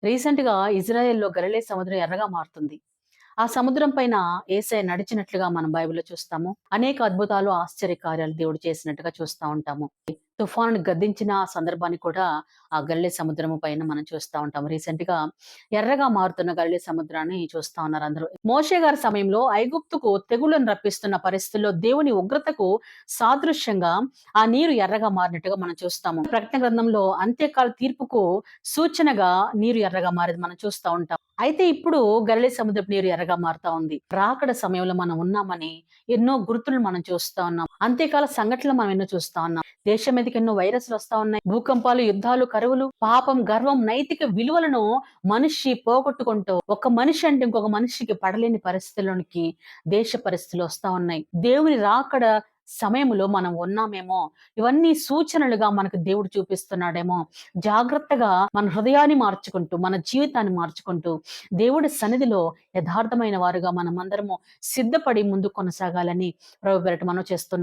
రీసెంట్‌గా ఇజ్రాయెల్‌లో గలిలే సముద్రం ఎర్రగా మారుతుంది. ఆ సముద్రం పైన యేసయ్య నడిచినట్లుగా మనం బైబిల్‌లో చూస్తాము. అనేక అద్భుతాలు, ఆశ్చర్యకార్యాలు దేవుడు చేసినట్టుగా చూస్తా ఉంటాము. తుఫానుని గద్దించిన ఆ సందర్భాన్ని కూడా ఆ గలిలే సముద్రము పైన మనం చూస్తా ఉంటాము. రీసెంట్‌గా ఎర్రగా మారుతున్న గలిలే సముద్రాన్ని చూస్తా ఉన్నారు అందరూ. మోషే గారి సమయంలో ఐగుప్తుకు తెగుళ్లను రప్పిస్తున్న పరిస్థితుల్లో దేవుని ఉగ్రతకు సాదృశ్యంగా ఆ నీరు ఎర్రగా మారినట్టుగా మనం చూస్తాము. ప్రకటన గ్రంథంలో అంత్యకాల తీర్పుకు సూచనగా నీరు ఎర్రగా మారేది మనం చూస్తా ఉంటాం. అయితే ఇప్పుడు గలిలే సముద్రపు నీరు ఎర్రగా మారుతా ఉంది. రాకడ సమయంలో మనం ఉన్నామని ఎన్నో గుర్తులు మనం చూస్తా ఉన్నాం. అంత్యకాల సంఘటనలు మనం ఎన్నో చూస్తా ఉన్నాం. దేశం మీదకి ఎన్నో వైరస్‌లు వస్తా ఉన్నాయి. భూకంపాలు, యుద్ధాలు, కరువులు, పాపం, గర్వం, నైతిక విలువలను మనిషి పోగొట్టుకుంటూ ఒక మనిషి అంటే ఇంకొక మనిషికి పడలేని పరిస్థితుల్లోనికి దేశ పరిస్థితులు వస్తా ఉన్నాయి. దేవుని రాకడ సమయంలో మనం ఉన్నామేమో, ఇవన్నీ సూచనలుగా మనకు దేవుడు చూపిస్తున్నాడేమో, జాగ్రత్తగా మన హృదయాన్ని మార్చుకుంటూ, మన జీవితాన్ని మార్చుకుంటూ, దేవుడి సన్నిధిలో యథార్థమైన వారుగా మనమందరము సిద్ధపడి ముందుకు కొనసాగాలని ప్రభు పేరట మనవి చేస్తున్నాం.